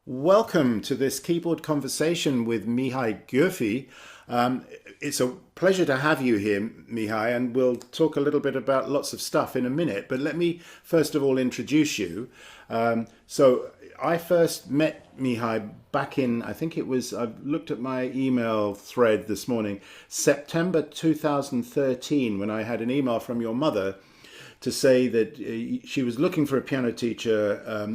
Welcome to this keyboard conversation with Mihaly Gyorfi. Um, it's a pleasure to have you here, Mihai, and we'll talk a little bit about lots of stuff in a minute. But let me first of all introduce you. So I first met Mihai back in, I think it was, I looked at my email thread this morning, September 2013, when I had an email from your mother to say that she was looking for a piano teacher.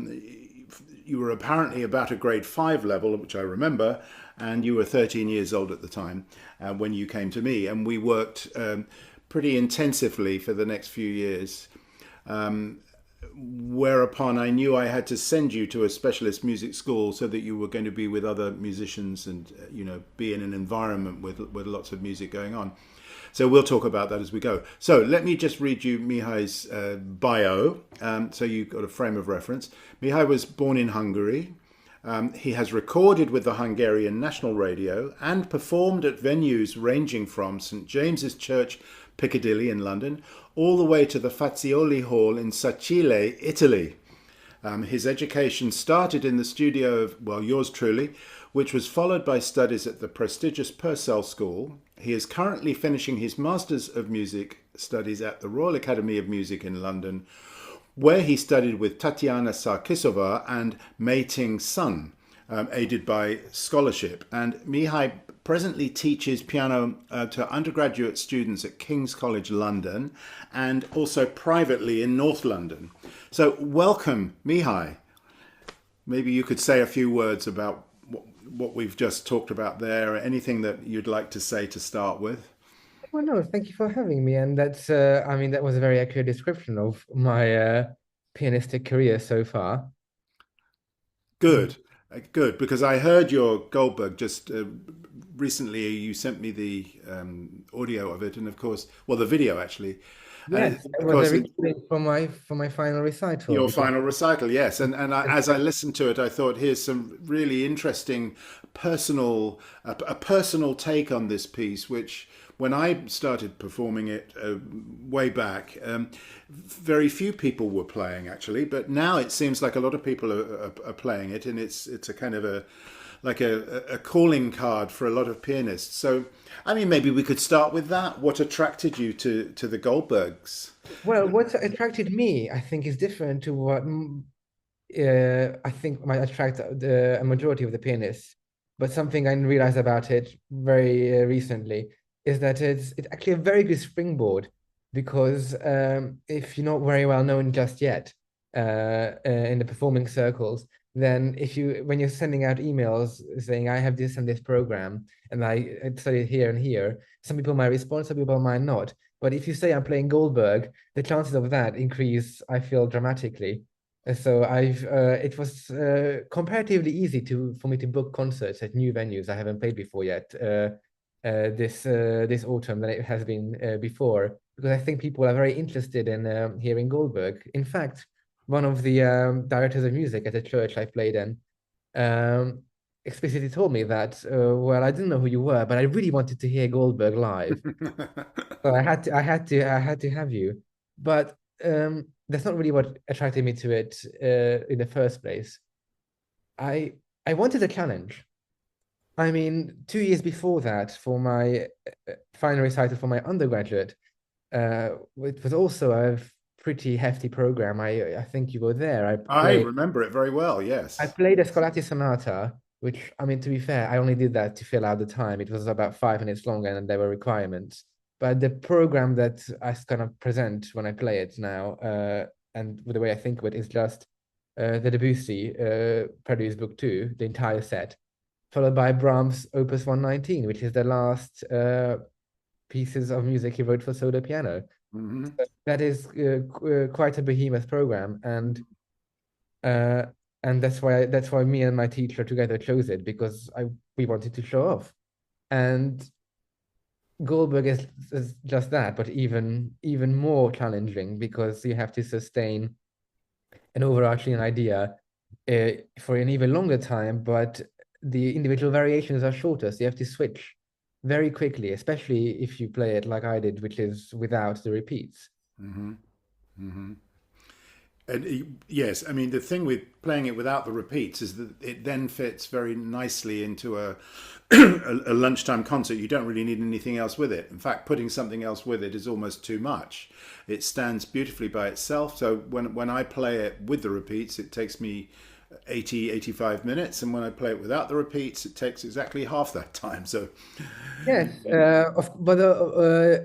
You were apparently about a grade five level, which I remember, and you were 13 years old at the time when you came to me, and we worked pretty intensively for the next few years. Whereupon I knew I had to send you to a specialist music school so that you were going to be with other musicians and be in an environment with lots of music going on. So we'll talk about that as we go. So let me just read you Mihai's bio, so you've got a frame of reference. Mihai was born in Hungary. He has recorded with the Hungarian National Radio and performed at venues ranging from St James's Church, Piccadilly in London, all the way to the Fazioli Hall in Sacile, Italy. His education started in the studio of, well, yours truly, which was followed by studies at the prestigious Purcell School. He is currently finishing his Masters of Music studies at the Royal Academy of Music in London, where he studied with Tatiana Sarkisova and Mei Ting Sun, aided by scholarship. And Mihai presently teaches piano to undergraduate students at King's College London and also privately in North London. So welcome, Mihai. Maybe you could say a few words about what we've just talked about there, anything that you'd like to say to start with. Well, no, thank you for having me. And I mean, that was a very accurate description of my pianistic career so far. Good, good, because I heard your Goldberg just recently. You sent me the audio of it, and of course, well, the video actually, and Yes, that of was a course, recording for my final recital your because final recital, yes. As I listened to it, I thought, here's some really interesting a personal take on this piece, which when I started performing it way back, very few people were playing actually, but now it seems like a lot of people are playing it, and it's a kind of a calling card for a lot of pianists. So, I mean, maybe we could start with that. What attracted you to the Goldbergs? well, what attracted me, I think, is different to what I think might attract a majority of the pianists. But something I realized about it very recently is that it's actually a very good springboard because if you're not very well known just yet in the performing circles, then if you when you're sending out emails saying I have this and this program and I studied here and here, some people might respond, some people might not. But if you say I'm playing Goldberg, the chances of that increase, I feel, dramatically. So it was comparatively easy for me to book concerts at new venues I haven't played before yet this autumn than it has been before, because I think people are very interested in hearing Goldberg. In fact, one of the directors of music at a church I played in um, explicitly told me that well, I didn't know who you were, but I really wanted to hear Goldberg live. So I had to have you. But that's not really what attracted me to it in the first place. I I wanted a challenge. I mean, 2 years before that, for my final recital for my undergraduate, it was also a pretty hefty program. I think you were there. I remember it very well. I Yes. played a Scolati Sonata, which, I mean, to be fair, I only did that to fill out the time. It was about 5 minutes long and there were requirements. But the program that I kind of present when I play it now, and the way I think of it, is just the Debussy Preludes Book 2, the entire set, followed by Brahms' Opus 119, which is the last pieces of music he wrote for solo piano. Hmm. That is quite a behemoth program, uh, and that's why me and my teacher together chose it because I we wanted to show off. And Goldberg is just that, but even more challenging because you have to sustain an overarching idea for an even longer time, but the individual variations are shorter, so you have to switch very quickly, especially if you play it like I did, which is without the repeats. Hmm. Hmm. Yes, I mean the thing with playing it without the repeats is that it then fits very nicely into a a lunchtime concert. You don't really need anything else with it. In fact, putting something else with it is almost too much. It stands beautifully by itself. So when I play it with the repeats, it takes me 80 85 minutes, and when I play it without the repeats, it takes exactly half that time. So Yes, but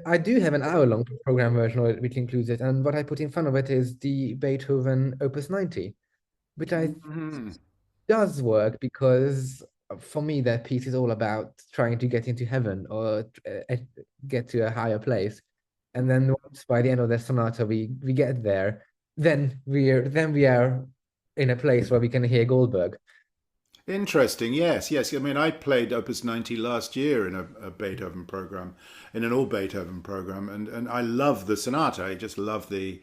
I do have an hour-long program version of it, which includes it. And what I put in front of it is the Beethoven Opus 90, which I mhm. does work because for me, that piece is all about trying to get into heaven or get to a higher place. And then once by the end of the sonata we get there, then we are in a place where we can hear Goldberg. Interesting. Yes, yes. I mean, I played Opus 90 last year in a Beethoven program, in an all Beethoven program, and I love the sonata. I just love the,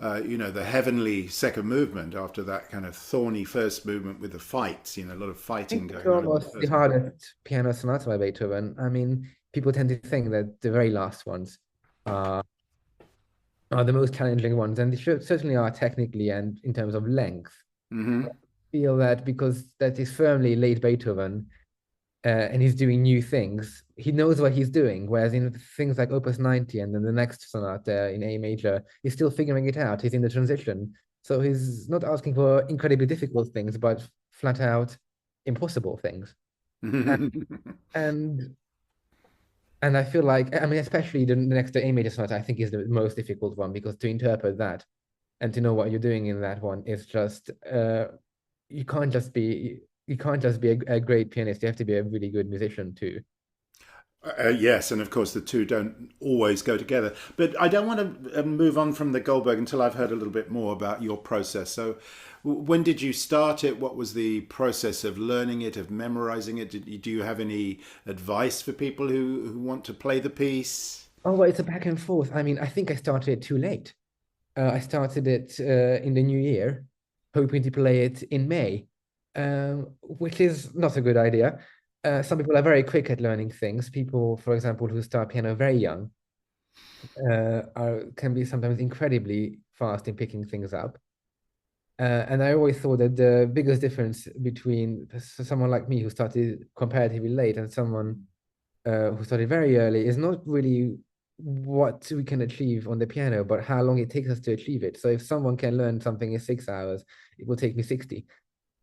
the heavenly second movement after that kind of thorny first movement with the fights. A lot of I think fighting it's going on in the almost the first movement. hardest piano sonata by Beethoven. I mean, people tend to think that the very last ones are are the most challenging ones, and they certainly are technically and in terms of length. Hmm. Feel that because that is firmly late Beethoven, and he's doing new things, he knows what he's doing. Whereas in things like Opus 90 and then the next sonata in A major, he's still figuring it out. He's in the transition. So he's not asking for incredibly difficult things, but flat out impossible things. And and, and I feel like, I mean, especially the next to A major sonata, I think is the most difficult one because to interpret that and to know what you're doing in that one is just you can't just be a great pianist. You have to be a really good musician too. Yes, and of course the two don't always go together. But I don't want to move on from the Goldberg until I've heard a little bit more about your process. So, when did you start it? What was the process of learning it, of memorizing it? Do you have any advice for people who want to play the piece? Oh, well, it's a back and forth. I mean, I think I started it too late. I started it in the new year, hoping to play it in May, which is not a good idea. Some people are very quick at learning things. People, for example, who start piano very young, can be sometimes incredibly fast in picking things up. And I always thought that the biggest difference between someone like me who started comparatively late and someone who started very early is not really what we can achieve on the piano, but how long it takes us to achieve it. So if someone can learn something in 6 hours, it will take me 60.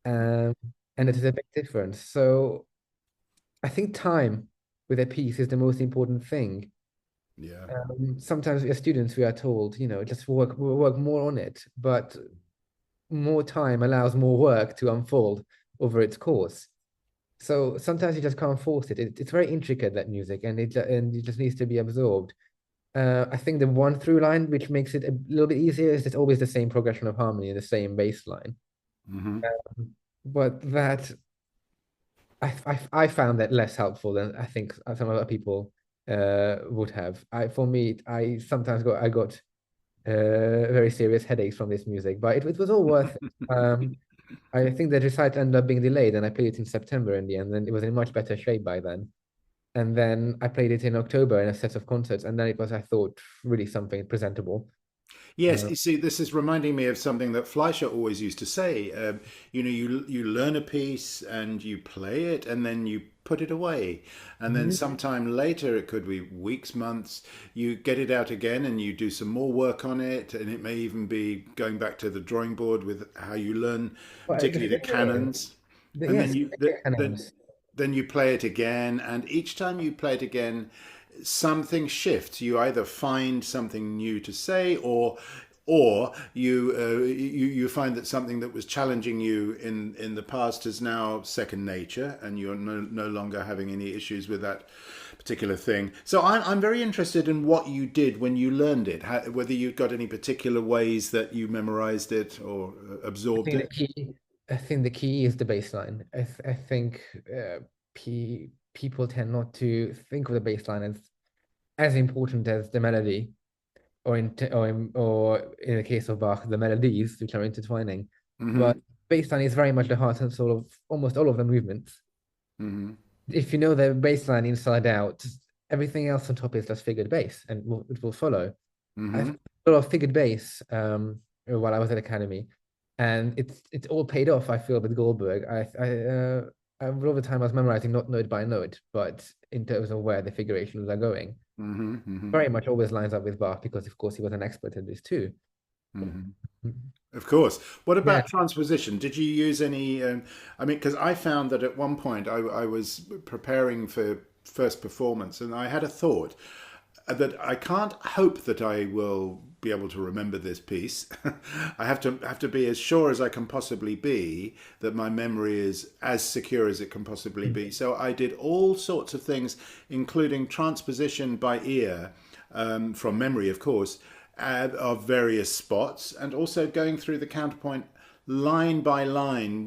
Um, and it is a big difference. So I think time with a piece is the most important thing. Yeah. Sometimes as students, we are told, just work more on it, but more time allows more work to unfold over its course. So sometimes you just can't force it. It's very intricate, that music, and it just needs to be absorbed. I think the one through line which makes it a little bit easier is it's always the same progression of harmony and the same bass line. Hmm. But that I found that less helpful than I think some other people would have. For me, I sometimes got very serious headaches from this music, but it was all worth it. I think the recital ended up being delayed, and I played it in September in the end, and it was in much better shape by then. And then I played it in October in a set of concerts, and then it was, I thought, really something presentable. Yes, Uh, you see, this is reminding me of something that Fleischer always used to say. You learn a piece and you play it, and then you put it away, and then mhm. sometime later, it could be weeks, months, you get it out again, and you do some more work on it, and it may even be going back to the drawing board with how you learn, But the particularly the thing is, canons, and then yes, you canons. then you play it again, and each time you play it again, something shifts. You either find something new to say, or you find that something that was challenging you in the past is now second nature, and you're no longer having any issues with that particular thing. So I'm very interested in what you did when you learned it, whether you got any particular ways that you memorized it or I absorbed think the it. key, I think the key is the baseline. I think people tend not to think of the baseline as important as the melody, or in the case of Bach, the melodies which are intertwining. Hmm. But baseline is very much the heart and soul of almost all of the movements. Hmm. If you know the baseline inside out, everything else on top is just figured bass, and it will follow. I Hmm. a lot of figured bass. while I was at academy, and it's all paid off. I feel with Goldberg. A lot of the time I was memorizing not note by note, but in terms of where the figurations are going, very much always lines up with Bach because, of course, he was an expert at this too. Of course. What Yeah, about transposition? Did you use any? I mean, because I found that at one point I was preparing for first performance, and I had a thought that I can't hope that I will be able to remember this piece. I have to be as sure as I can possibly be that my memory is as secure as it can possibly be. So I did all sorts of things, including transposition by ear, from memory, of course, of various spots, and also going through the counterpoint line by line,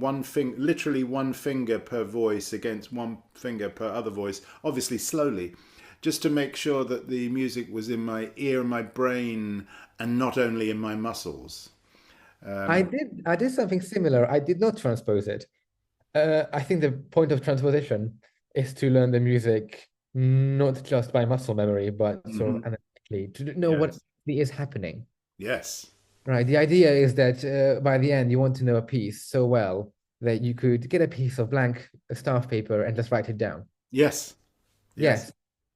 literally one finger per voice against one finger per other voice, obviously slowly, just to make sure that the music was in my ear and my brain and not only in my muscles. I did something similar. I did not transpose it. I think the point of transposition is to learn the music not just by muscle memory, but sort of Hmm. analytically to know what Yes. is happening. Yes. Right. The idea is that by the end, you want to know a piece so well that you could get a piece of blank staff paper and just write it down. Yes. Yes.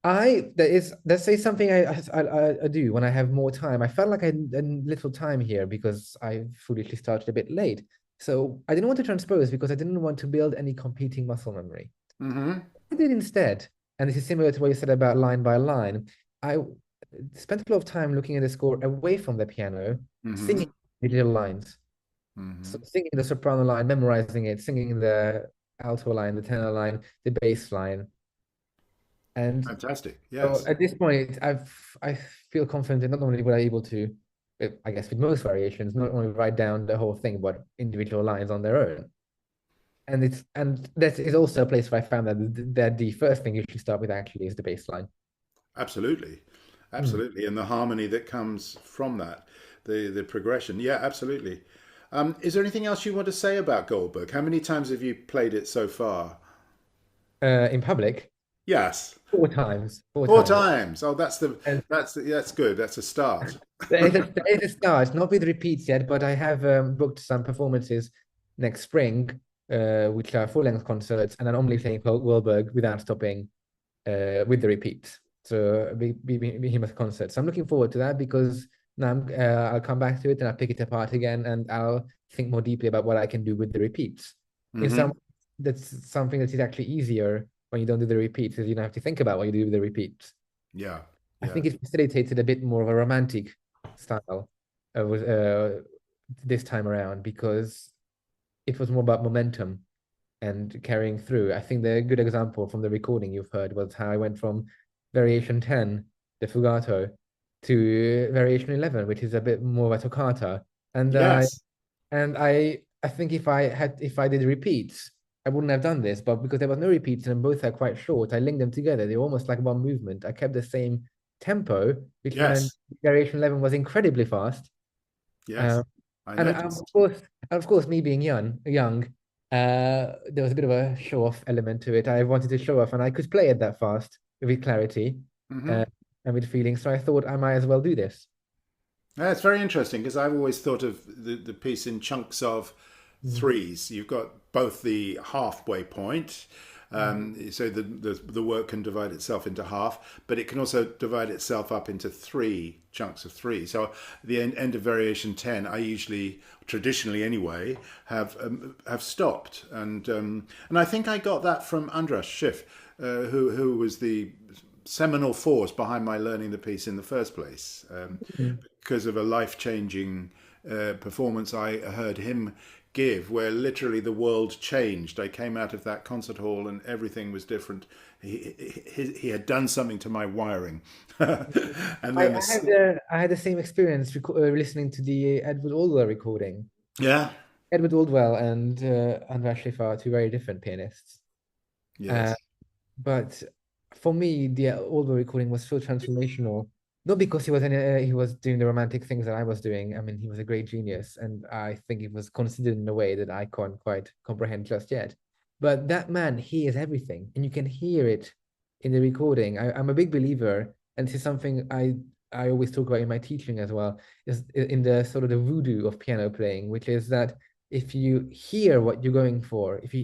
Yes. That's say something I do when I have more time. I felt like I had a little time here because I foolishly started a bit late. So I didn't want to transpose because I didn't want to build any competing muscle memory. Hmm. I did instead, and this is similar to what you said about line by line. I spent a lot of time looking at the score away from the piano, singing Hmm. the little lines. So Hmm. singing the soprano line, memorizing it, singing the alto line, the tenor line, the bass line. And Fantastic. so Yes. at this point, I feel confident that not only will I able to, I guess with most variations, not only write down the whole thing, but individual lines on their own. And that is also a place where I found that the first thing you should start with actually is the bass line. Absolutely. Hmm. Absolutely. And the harmony that comes from that, the progression. Yeah, absolutely. Is there anything else you want to say about Goldberg? How many times have you played it so far? In public, Yes. four times, four Four times. times. Oh, And that's good. That's a start. there is a start, not with repeats yet, but I have booked some performances next spring, which are full-length concerts, and I'm only playing Goldberg without stopping with the repeats. So be him as a concert. So I'm looking forward to that because now I'll come back to it and I'll pick it apart again and I'll think more deeply about what I can do with the repeats. In some, Hmm. that's something that is actually easier when you don't do the repeats, because you don't have to think about what you do with the repeats. Yeah. I Yeah. think it facilitated a bit more of a romantic style this time around because it was more about momentum and carrying through. I think the good example from the recording you've heard was how I went from variation 10, the fugato, to variation 11, which is a bit more of a toccata. And I Yes. and I think if I did repeats, I wouldn't have done this, but because there was no repeats and both are quite short, I linked them together. They're almost like one movement. I kept the same tempo, which meant Yes. variation 11 was incredibly fast. Yes. Um, I and noticed. of course, me being young, there was a bit of a show off element to it. I wanted to show off, and I could play it that fast with clarity, uh, Hmm. and with feeling. So I thought I might as well do this. Yeah, it's very interesting because I've always thought of the piece in chunks of Mm. threes. You've got both the halfway point, so the work can divide itself into half, but it can also divide itself up into three chunks of three. So at the end of variation 10, I usually, traditionally anyway, have stopped, and I think I got that from Andras Schiff, who was the seminal force behind my learning the piece in the first place. Mm. Because of a life changing performance I heard him give, where literally the world changed. I came out of that concert hall and everything was different. He had done something to my wiring. And I, then, I had I had the same experience listening to the Edward Aldwell recording. yeah, Edward Aldwell and Andras Schiff are two very different pianists. Uh, yes, But for me, the Oldboy recording was so transformational. Not because he was doing the romantic things that I was doing. I mean, he was a great genius, and I think it was considered in a way that I can't quite comprehend just yet. But that man, he is everything, and you can hear it in the recording. I'm a big believer, and this is something I always talk about in my teaching as well, is in the sort of the voodoo of piano playing, which is that if you hear what you're going for, if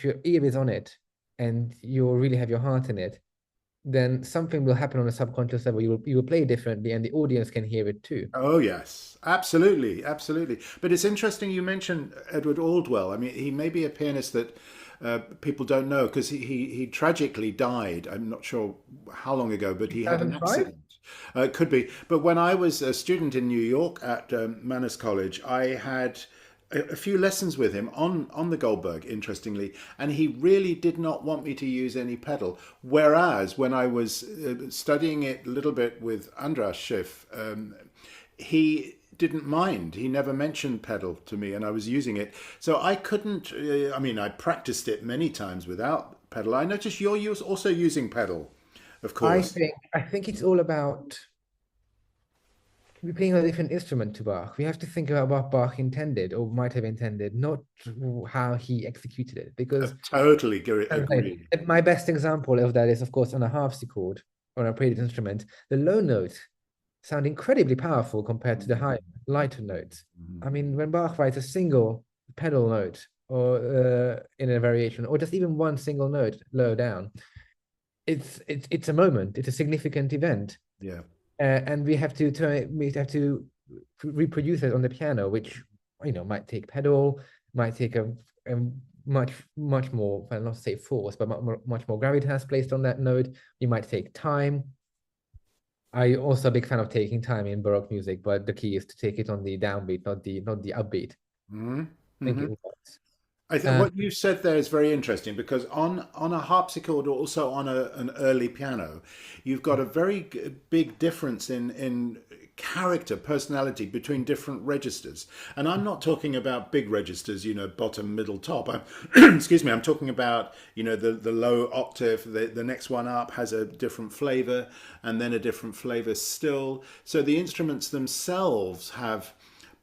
your ear is on it and you really have your heart in it, then something will happen on a subconscious level. You will play differently, and the audience can hear it too. Oh yes, absolutely, absolutely. But it's interesting you mentioned Edward Aldwell. I mean, he may be a pianist that people don't know because he tragically died. I'm not sure how long ago, but he had an 2005? accident. It could be. But when I was a student in New York at Manus College, I had a few lessons with him on the Goldberg, interestingly, and he really did not want me to use any pedal. Whereas when I was studying it a little bit with Andras Schiff, he didn't mind. He never mentioned pedal to me, and I was using it. So I couldn't. I mean, I practiced it many times without pedal. I noticed also using pedal, of course. I think it's all about we're playing a different instrument to Bach. We have to think about what Bach intended or might have intended, not how he executed it. I Because totally as I say, agree. my best example of that is, of course, on a harpsichord or a prelude instrument. The low notes sound incredibly powerful compared to the high, lighter notes. I mean, when Bach writes a single pedal note or in a variation, or just even one single note low down, it's a moment. It's a significant event, Yeah. and we have to reproduce it on the piano, which might take pedal, might take a much more, well, not to say force, but much more gravitas placed on that note. You might take time. I also a big fan of taking time in Baroque music, but the key is to take it on the downbeat, not the upbeat. Hmm. I think Hmm. it works. I think Uh, what you said there is very interesting because on a harpsichord or also on an early piano, you've got a very big difference in character, personality between different registers. And I'm not talking about big registers, bottom, middle, top. Excuse me, I'm talking about, the low octave, the next one up has a different flavor and then a different flavor still. So the instruments themselves have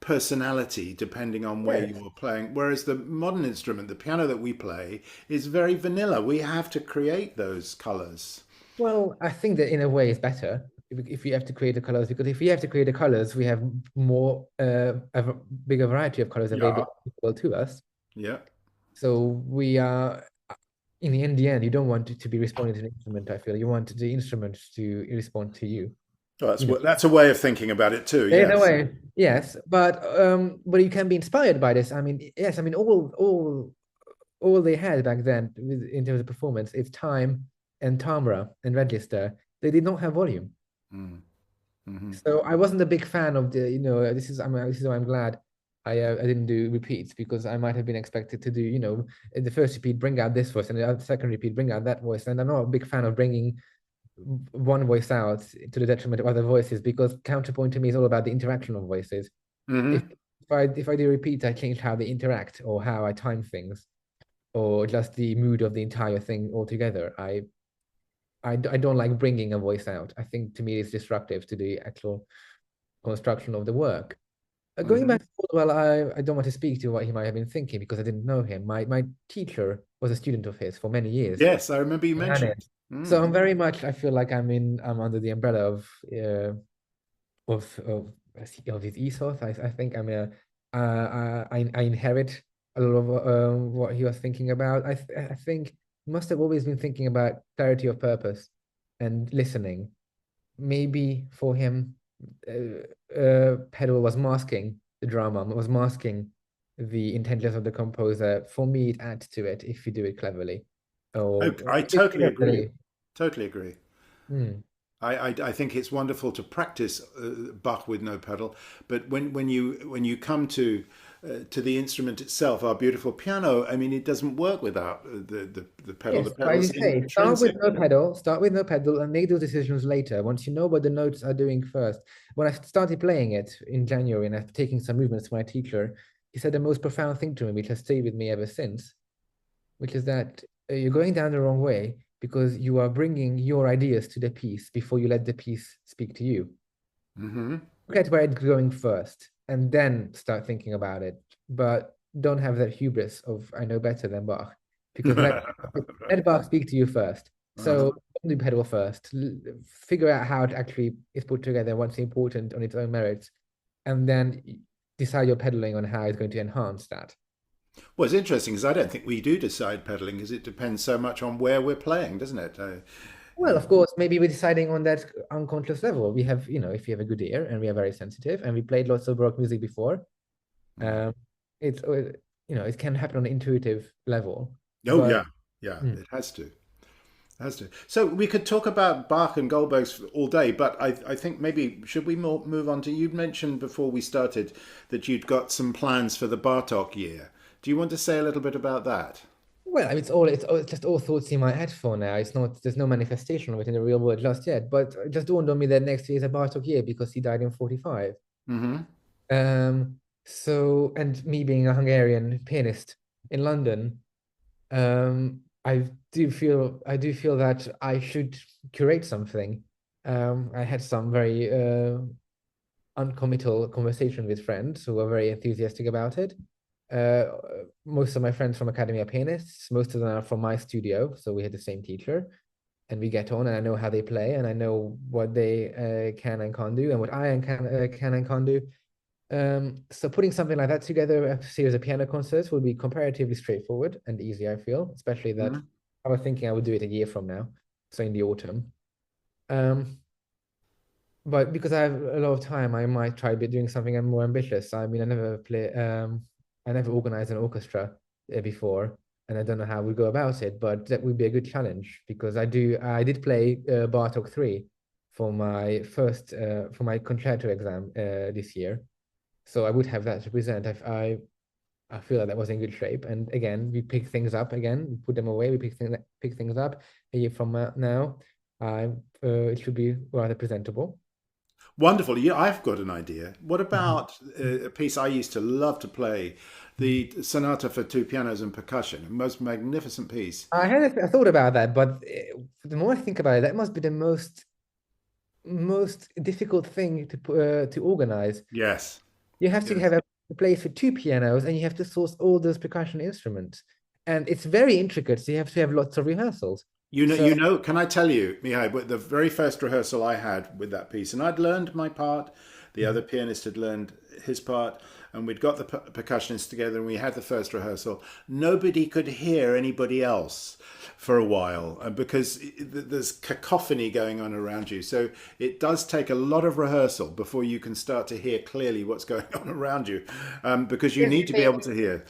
personality depending on where yes. you are playing. Whereas the modern instrument, the piano that we play, is very vanilla. We have to create those colors. Well, I think that in a way it's better if we have to create the colors, because if we have to create the colors, we have more bigger variety of colors Yeah. available to us. Yeah. So we are in the end, you don't want it to be responding to the instrument. I feel you want the instrument to respond to you. Well, You know, that's a way of thinking about it too. in a Yes. way, yes, but you can be inspired by this. I mean, yes, I mean all they had back then in terms of performance is time and timbre and register. They did not have volume. Mm. Hmm. So I wasn't a big fan of this is why I'm glad I didn't do repeats, because I might have been expected to do, in the first repeat bring out this voice and the second repeat bring out that voice. And I'm not a big fan of bringing one voice out to the detriment of other voices, because counterpoint to me is all about the interaction of voices. If Hmm. if I do repeats, I change how they interact or how I time things or just the mood of the entire thing altogether. I don't like bringing a voice out. I think to me it's disruptive to the actual construction of the work. Going Hmm. back to Caldwell, I don't want to speak to what he might have been thinking because I didn't know him. My teacher was a student of his for many years. Yes, I remember you mentioned. Johannes. So Mm. I'm very much, I feel like I'm under the umbrella of his ethos. I think I inherit a lot of what he was thinking about. I think he must have always been thinking about clarity of purpose and listening. Maybe for him, pedal was masking the drama, was masking the intelligence of the composer. For me, it adds to it if you do it cleverly. Or I if totally agree. cleverly. Totally agree. Hmm. I think it's wonderful to practice Bach with no pedal, but when you come to the instrument itself, our beautiful piano, I mean, it doesn't work without the pedal. The Yes, but as pedal's you say, intrinsic. start with no pedal and make those decisions later once you know what the notes are doing first. When I started playing it in January and after taking some movements to my teacher, he said the most profound thing to me, which has stayed with me ever since, which is that you're going down the wrong way because you are bringing your ideas to the piece before you let the piece speak to you. Hmm. Look at where it's going first and then start thinking about it. But don't have that hubris of I know better than Bach, because let Bach speak to you first. Uh-huh. So do pedal first. Figure out how it actually is put together, what's important on its own merits, and then decide your pedaling on how it's going to enhance that. Well, it's interesting because I don't think we do decide pedaling because it depends so much on where we're playing, doesn't it? Well, of course, maybe we're deciding on that unconscious level. We have, if you have a good ear and we are very sensitive and we played lots of Baroque music before, Mm. um, it's, it can happen on an intuitive level. Oh But yeah, yeah, mm, it has to. Has to. So we could talk about Bach and Goldberg's all day, but I think maybe should we move on to, you mentioned before we started that you'd got some plans for the Bartok year. Do you want to say a little bit about that? well, it's just all thoughts in my head for now. It's not there's no manifestation of it in the real world just yet. But it just dawned on me that next year is a Bartok year because he died in 45. Mm-hmm. So and me being a Hungarian pianist in London, I do feel that I should curate something. I had some very uncommittal conversation with friends who were very enthusiastic about it. Uh, Most of my friends from Academy are pianists. Most of them are from my studio, so we had the same teacher, and we get on. And I know how they play, and I know what they can and can't do, and what I can and can't do. So putting something like that together, a series of piano concerts, would be comparatively straightforward and easy, I feel, especially that Mm-hmm. I was thinking I would do it a year from now, so in the autumn. Um, but because I have a lot of time, I might try doing something more ambitious. I mean, I never organized an orchestra before, and I don't know how we go about it, but that would be a good challenge because I did play Bartok 3 for my concerto exam this year. So I would have that to present. I feel like that was in good shape. And again, we pick things up again, we put them away, we pick things up a year from now. It should be rather presentable. Wonderful. Yeah, I've got an idea. What about a piece I used to love to play, the Sonata for Two Pianos and Percussion, a most magnificent piece. I thought about that, but the more I think about it, that must be the most difficult thing to organize. Yes, You have to yes. have a place for two pianos, and you have to source all those percussion instruments, and it's very intricate. So you have to have lots of rehearsals. So Can I tell you, Mihai, but the very first rehearsal I had with that piece, and I'd learned my part, the other pianist had learned his part, and we'd got the percussionists together and we had the first rehearsal. Nobody could hear anybody else for a while because there's cacophony going on around you. So it does take a lot of rehearsal before you can start to hear clearly what's going on around you, because you yes, need to be able to hear.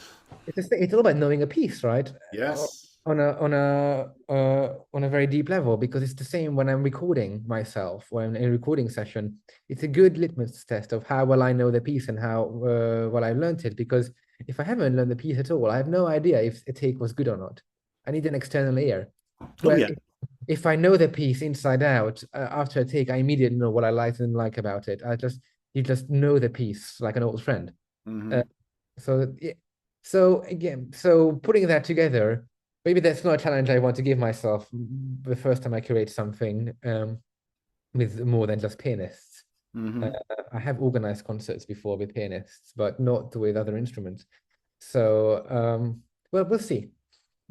it's all about knowing a piece, right? Yes. On a very deep level, because it's the same when I'm recording myself, when in a recording session. It's a good litmus test of how well I know the piece and how well I've learned it. Because if I haven't learned the piece at all, I have no idea if a take was good or not. I need an external ear. Oh, Well, yeah. if I know the piece inside out, after a take, I immediately know what I like and like about it. You just know the piece like an old friend. Uh, Hmm. so yeah, so again, so putting that together, maybe that's not a challenge I want to give myself the first time I create something with more than just pianists. Uh, Hmm. I have organized concerts before with pianists, but not with other instruments. So well, we'll see.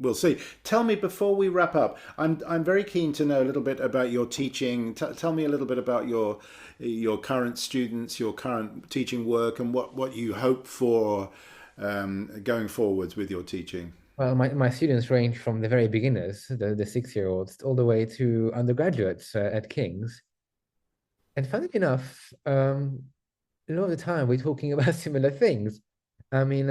We'll see. Tell me before we wrap up. I'm very keen to know a little bit about your teaching. Tell me a little bit about your current students, your current teaching work, and what you hope for going forwards with your teaching. Well, my students range from the very beginners, the 6-year-olds, all the way to undergraduates at King's. And funny enough, a lot of the time we're talking about similar things. I mean,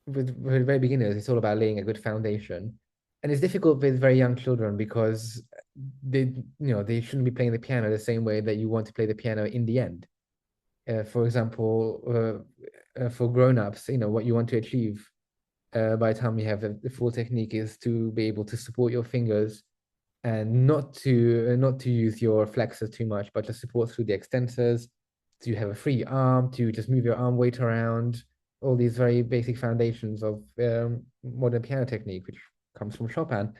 with very beginners, it's all about laying a good foundation. And it's difficult with very young children because they shouldn't be playing the piano the same way that you want to play the piano in the end. For example, for grown-ups, what you want to achieve by the time you have the full technique is to be able to support your fingers and not to use your flexors too much, but just support through the extensors, to have a free arm, to just move your arm weight around, all these very basic foundations of modern piano technique, which comes from Chopin.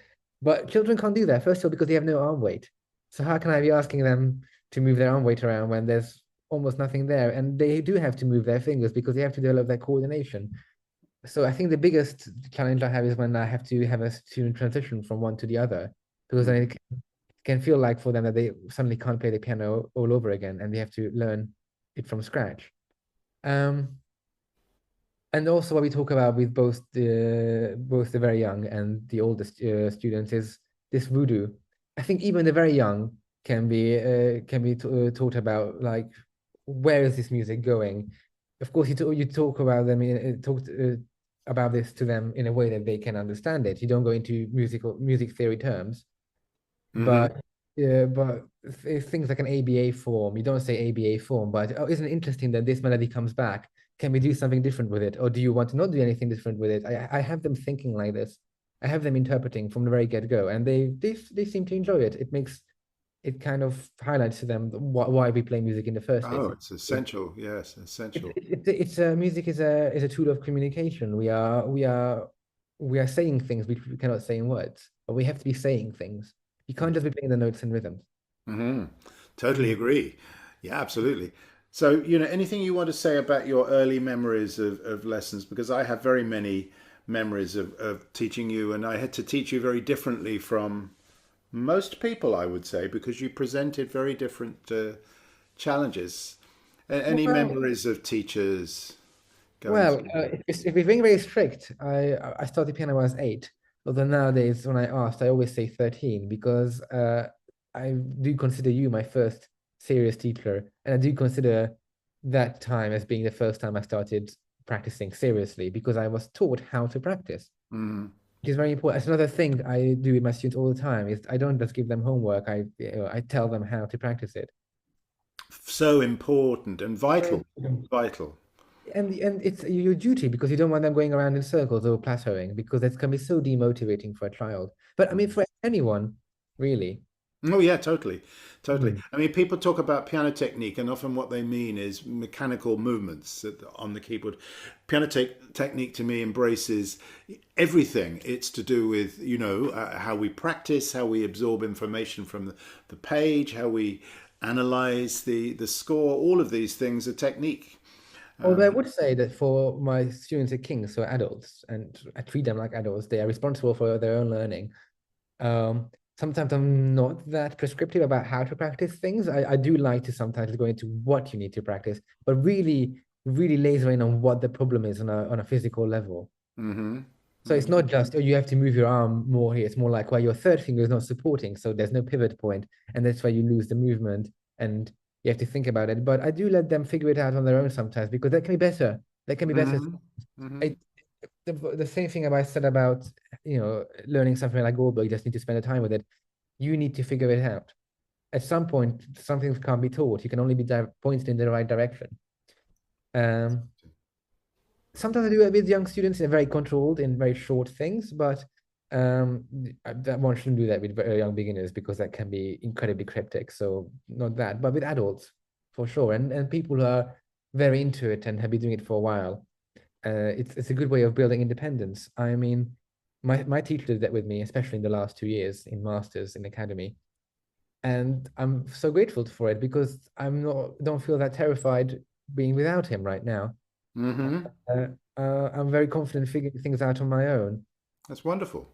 But children can't do that, first of all, because they have no arm weight. So how can I be asking them to move their arm weight around when there's almost nothing there? And they do have to move their fingers because they have to develop their coordination. So I think the biggest challenge I have is when I have to have a student transition from one to the other. because then Mm. it can feel like for them that they suddenly can't play the piano all over again and they have to learn it from scratch. Um, and also what we talk about with both the very young and the oldest students is this voodoo. I think even the very young can be taught about, like, where is this music going? Of course, you talk about them about this to them in a way that they can understand it. You don't go into music theory terms, Hmm. but yeah, but things like an ABA form, you don't say ABA form, but oh, isn't it interesting that this melody comes back? Can we do something different with it? Or do you want to not do anything different with it? I have them thinking like this. I have them interpreting from the very get-go, and they seem to enjoy it. It kind of highlights to them why we play music in the first place. Oh, it's essential. Yes, essential. It's music is a tool of communication. We are saying things which we cannot say in words, but we have to be saying things. You can't just be playing the notes and rhythms. Hmm. Totally Mm. agree. Yeah, absolutely. So, anything you want to say about your early memories of lessons? Because I have very many memories of teaching you, and I had to teach you very differently from most people, I would say, because you presented very different challenges. Any Well, memories of teachers going well, through? if we're being very strict, I started piano when I was 8. Although nowadays, when I asked, I always say 13 because I do consider you my first serious teacher, and I do consider that time as being the first time I started practicing seriously because I was taught how to practice. Mm. Which is very important. It's another thing I do with my students all the time. Is I don't just give them homework. I tell them how to practice it. So important and vital, Right. vital. And it's your duty because you don't want them going around in circles or plateauing because that can be so demotivating for a child. But I mean, for anyone, really. Oh yeah, totally, totally. Mm. I mean, people talk about piano technique, and often what they mean is mechanical movements on the keyboard. Technique to me embraces everything. It's to do with how we practice, how we absorb information from the page, how we analyze the score. All of these things are technique. Although I would say that for my students at King's, so adults, and I treat them like adults, they are responsible for their own learning. Sometimes I'm not that prescriptive about how to practice things. I do like to sometimes go into what you need to practice, but really, really laser in on what the problem is on a physical level. Mm-hmm. So it's Mm-hmm. not just, oh, you have to move your arm more here. It's more like, well, your third finger is not supporting, so there's no pivot point, and that's why you lose the movement, and you have to think about it. But I do let them figure it out on their own sometimes because that can be better. That can be better. Mm-hmm. Mm-hmm. I, the same thing I said about, learning something like Goldberg, you just need to spend the time with it. You need to figure it out. At some point, some things can't be taught. You can only be pointed in the right direction. Um, Sometimes I do it with young students in very controlled in very short things, but um, that one shouldn't do that with very young beginners because that can be incredibly cryptic. So not that, but with adults for sure, and people who are very into it and have been doing it for a while. It's a good way of building independence. I mean, my teacher did that with me, especially in the last 2 years in masters in academy, and I'm so grateful for it because don't feel that terrified being without him right now. Mm-hmm. Uh, I'm very confident figuring things out on my own. That's wonderful.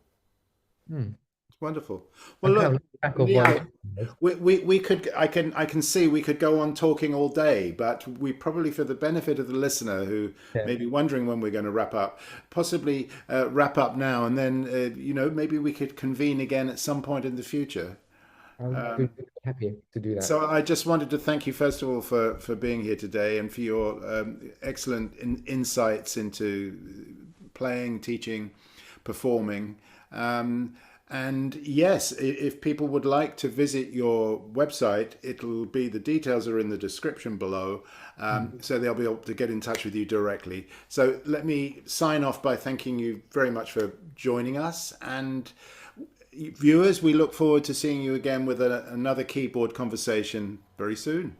Hmm. It's wonderful. Well, I'm kind of look, losing track of what the Mihai, question is. we could I can see we could go on talking all day, but we probably, for the benefit of the listener who Yeah, may be wondering when we're going to wrap up, possibly wrap up now, and then maybe we could convene again at some point in the future. I'm good, happy to do that. So I just wanted to thank you first of all for being here today and for your excellent insights into playing, teaching, performing. Um, and yes, if people would like to visit your website, the details are in the description below, Hmm. so they'll be able to get in touch with you directly. So let me sign off by thanking you very much for joining us, and viewers, we look forward to seeing you again with another keyboard conversation very soon.